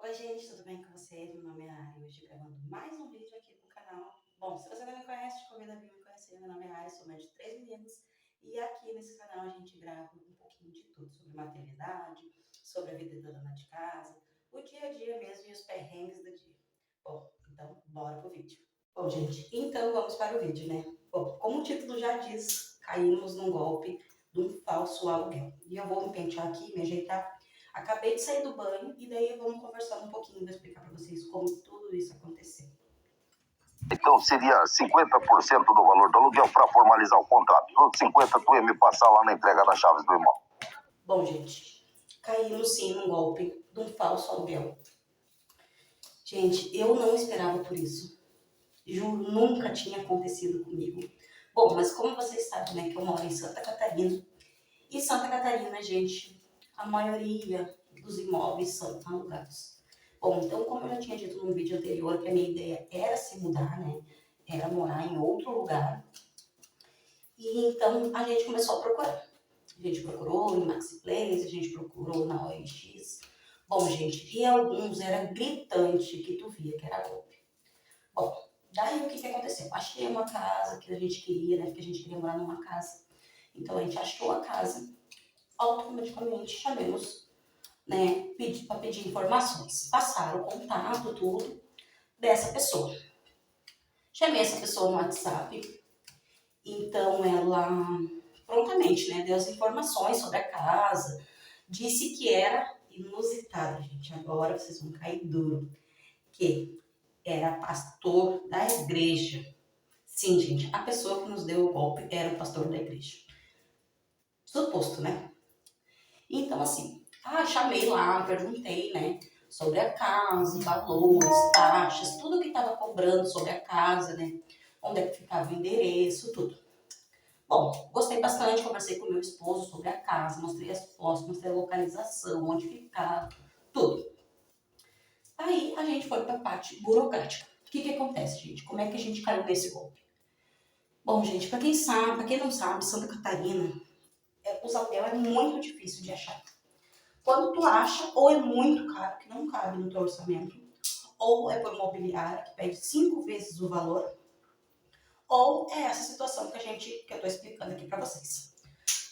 Oi gente, tudo bem com você? Meu nome é Ari, hoje gravando mais um vídeo aqui pro canal. Bom, se você não me conhece, te convido a vir me conhecer. Meu nome é Ari, sou mãe de 3 meninos e aqui nesse canal a gente grava um pouquinho de tudo, sobre maternidade, sobre a vida da dona de casa, o dia a dia mesmo e os perrengues do dia. Bom, então bora pro vídeo. Bom gente, então vamos para o vídeo, né? Bom, como o título já diz, caímos num golpe de um falso aluguel. E eu vou me pentear aqui, me ajeitar. Acabei de sair do banho e daí vamos conversar um pouquinho, vou explicar para vocês como tudo isso aconteceu. Então seria 50% do valor do aluguel para formalizar o contrato. E outros 50% tu ia me passar lá na entrega das chaves do imóvel. Bom, gente, caímos sim num golpe de um falso aluguel. Gente, eu não esperava por isso. Juro, nunca tinha acontecido comigo. Bom, mas como vocês sabem, né, que eu moro em Santa Catarina. E Santa Catarina, gente, a maioria dos imóveis são alugados. Bom, então, como eu já tinha dito no vídeo anterior, que a minha ideia era se mudar, né? Era morar em outro lugar. E então a gente começou a procurar. A gente procurou em Marketplace, a gente procurou na OLX. Bom, gente, e alguns era gritante que tu via que era golpe. Bom, daí o que aconteceu? Achei uma casa que a gente queria, né? Porque a gente queria morar numa casa. Então a gente achou a casa, automaticamente chamamos, né, para pedir informações. Passaram o contato, tudo, dessa pessoa. Chamei essa pessoa no WhatsApp, então ela prontamente, né, deu as informações sobre a casa, disse que era inusitado, gente, agora vocês vão cair duro, que era pastor da igreja. Sim, gente, a pessoa que nos deu o golpe era o pastor da igreja. Suposto, né? Então, assim, chamei lá, perguntei, né, sobre a casa, valores, taxas, tudo que estava cobrando sobre a casa, né, onde é que ficava o endereço, tudo. Bom, gostei bastante, conversei com meu esposo sobre a casa, mostrei as fotos, mostrei a localização, onde ficava, tudo. Aí a gente foi para a parte burocrática. O que acontece, gente? Como é que a gente caiu nesse golpe? Bom, gente, para quem sabe, para quem não sabe, Santa Catarina, os aluguel é muito difícil de achar. Quando tu acha, ou é muito caro, que não cabe no teu orçamento, ou é por imobiliária, que pede 5 vezes o valor, ou é essa situação que eu estou explicando aqui para vocês.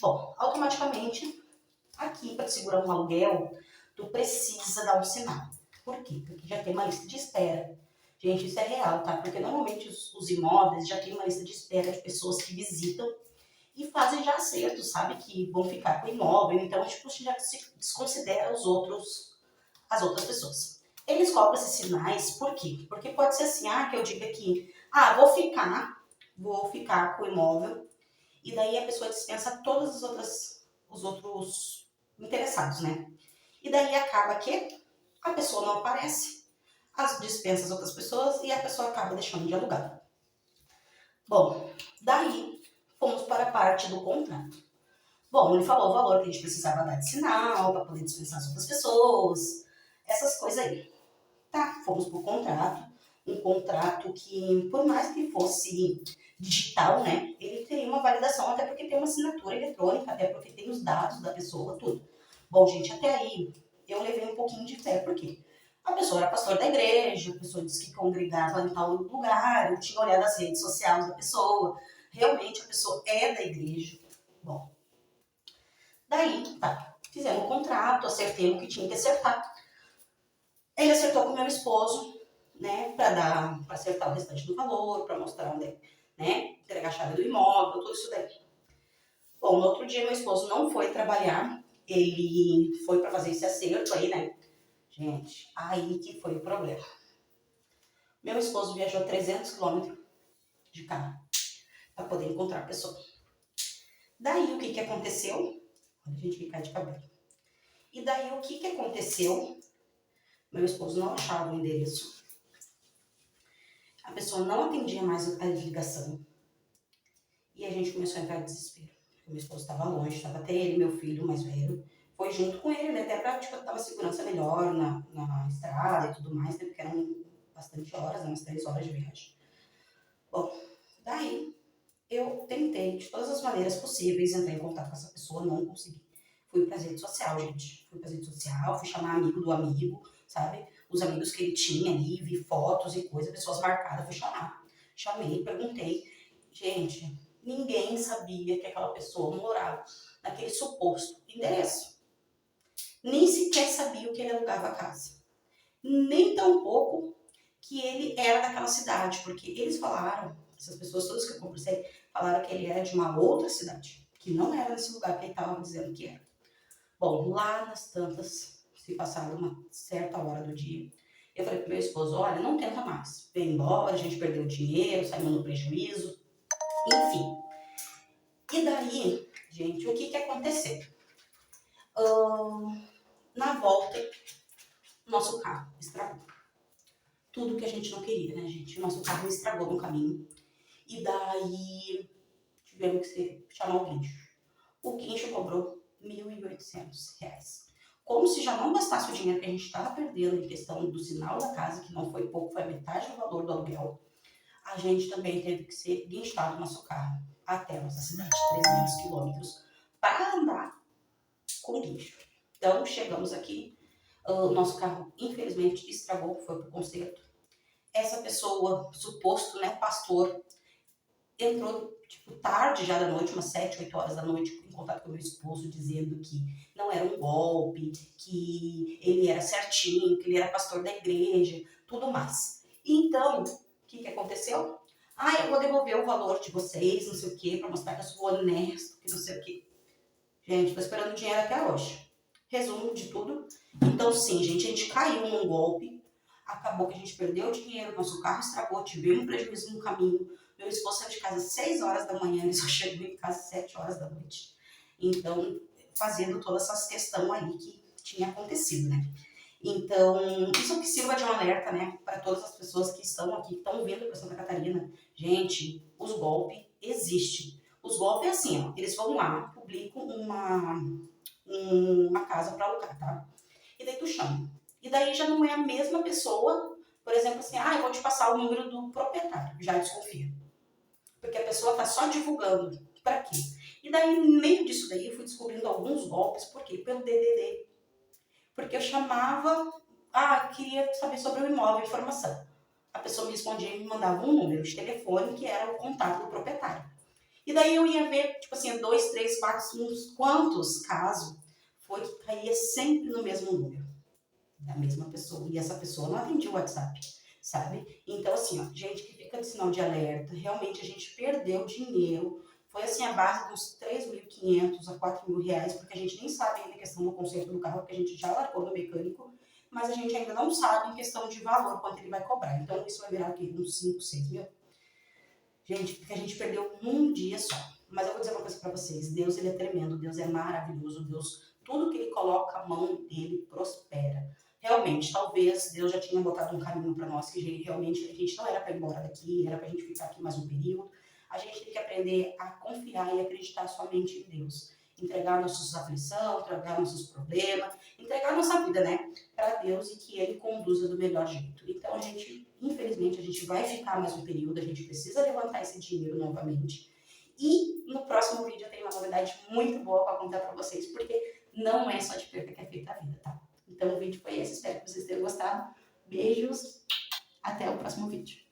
Bom, automaticamente, aqui para te segurar um aluguel, tu precisa dar um sinal. Por quê? Porque já tem uma lista de espera. Gente, isso é real, tá? Porque normalmente os imóveis já tem uma lista de espera de pessoas que visitam e fazem já acertos, sabe? Que vão ficar com o imóvel. Então, tipo, já se desconsidera as outras pessoas. Eles cobram esses sinais, por quê? Porque pode ser assim, que eu diga que, vou ficar com o imóvel, e daí a pessoa dispensa todos os outros interessados, né? E daí acaba que a pessoa não aparece, dispensa as outras pessoas e a pessoa acaba deixando de alugar. Bom, daí fomos para a parte do contrato. Bom, ele falou o valor que a gente precisava dar de sinal para poder dispensar as outras pessoas, essas coisas aí. Tá, fomos pro contrato, um contrato que, por mais que fosse digital, né, ele teria uma validação, até porque tem uma assinatura eletrônica, até porque tem os dados da pessoa, tudo. Bom, gente, até aí eu levei um pouquinho de fé, por quê? A pessoa era pastor da igreja, a pessoa disse que congregava em tal lugar, eu tinha olhado as redes sociais da pessoa, realmente a pessoa é da igreja. Bom, daí, tá, fizemos o contrato, acertei o que tinha que acertar. Ele acertou com o meu esposo, né, para acertar o restante do valor, para mostrar onde, né, entregar a chave do imóvel, tudo isso daí. Bom, no outro dia meu esposo não foi trabalhar, ele foi para fazer esse acerto aí, né. Gente, aí que foi o problema. Meu esposo viajou 300 quilômetros de carro para poder encontrar a pessoa. Daí o que aconteceu? Olha, a gente fica de cabelo. E daí o que aconteceu? Meu esposo não achava o endereço. A pessoa não atendia mais a ligação. E a gente começou a entrar em desespero. O meu esposo estava longe, estava até ele, meu filho mais velho. Foi junto com ele, né? Até para dar uma segurança melhor na estrada e tudo mais, né? Porque eram bastante horas, umas 3 horas de viagem. Bom, daí eu tentei de todas as maneiras possíveis entrar em contato com essa pessoa, não consegui. Fui para as redes sociais, gente. Fui para as redes sociais, fui chamar amigo do amigo, sabe? Os amigos que ele tinha ali, vi fotos e coisas, pessoas marcadas, fui chamar. Chamei, perguntei. Gente, ninguém sabia que aquela pessoa morava naquele suposto endereço. Nem sequer sabia que ele alugava a casa. Nem tampouco que ele era daquela cidade, porque eles falaram, essas pessoas todas que eu conversei, falaram que ele era de uma outra cidade, que não era nesse lugar que ele estava dizendo que era. Bom, lá nas tantas, se passaram uma certa hora do dia, eu falei pro meu esposo, olha, não tenta mais, vem embora, a gente perdeu dinheiro, saímos no prejuízo, enfim. E daí, gente, o que que aconteceu? Na volta, nosso carro estragou. Tudo que a gente não queria, né, gente? Nosso carro estragou no caminho. E daí, tivemos que chamar o guincho. O guincho cobrou R$ 1.800. Como se já não bastasse o dinheiro que a gente estava perdendo em questão do sinal da casa, que não foi pouco, foi a metade do valor do aluguel. A gente também teve que ser guinchado nosso carro até a nossa cidade, 300 quilômetros, para andar com guincho. Então, chegamos aqui, o nosso carro, infelizmente, estragou, foi para o conserto. Essa pessoa, suposto, né, pastor, entrou, tipo, tarde já da noite, umas 7, 8 horas da noite, em contato com o meu esposo, dizendo que não era um golpe, que ele era certinho, que ele era pastor da igreja, tudo mais. Então, o que aconteceu? Ah, eu vou devolver o valor de vocês, não sei o quê, pra mostrar que eu sou honesto, que não sei o quê. Gente, tô esperando o dinheiro até hoje. Resumo de tudo. Então, sim, gente, a gente caiu num golpe, acabou que a gente perdeu o dinheiro, nosso carro estragou, tivemos um prejuízo no caminho. Meu esposo saiu de casa às 6 horas da manhã, ele só chegou em casa às 7 horas da noite. Então, fazendo todas essas questões aí que tinha acontecido, né? Então, isso que sirva de um alerta, né, para todas as pessoas que estão aqui, que estão vindo para Santa Catarina. Gente, os golpes existem. Os golpes é assim, ó, eles vão lá, publicam uma casa para alugar, tá? E daí tu chama. E daí já não é a mesma pessoa, por exemplo, assim, eu vou te passar o número do proprietário, já desconfia. Porque a pessoa tá só divulgando. Para quê? E daí, no meio disso daí, eu fui descobrindo alguns golpes, por quê? Pelo DDD. Porque eu chamava, queria saber sobre o imóvel, informação. A pessoa me respondia e me mandava um número de telefone que era o contato do proprietário. E daí eu ia ver, tipo assim, 2, 3, 4, uns quantos casos foi que caía sempre no mesmo número da mesma pessoa. E essa pessoa não atendia o WhatsApp, sabe? Então, assim, ó, gente que fica de sinal de alerta, realmente a gente perdeu dinheiro. Foi assim a base dos 3.500 a 4.000 reais, porque a gente nem sabe ainda a questão do conserto do carro, porque a gente já largou no mecânico, mas a gente ainda não sabe em questão de valor quanto ele vai cobrar. Então, isso vai virar aqui uns 5, 6 mil. Gente, porque a gente perdeu num dia só. Mas eu vou dizer uma coisa pra vocês, Deus, ele é tremendo, Deus é maravilhoso, Deus, tudo que ele coloca a mão dele prospera. Realmente, talvez Deus já tinha botado um caminho para nós, que realmente a gente não era para ir embora daqui, era para a gente ficar aqui mais um período. A gente tem que aprender a confiar e acreditar somente em Deus. Entregar nossas aflições, entregar nossos problemas, entregar nossa vida, né, para Deus e que Ele conduza do melhor jeito. Então, a gente, infelizmente, a gente vai ficar mais um período, a gente precisa levantar esse dinheiro novamente. E no próximo vídeo eu tenho uma novidade muito boa para contar para vocês, porque não é só de perda que é feita a vida, tá? Então o vídeo foi esse, espero que vocês tenham gostado. Beijos, até o próximo vídeo.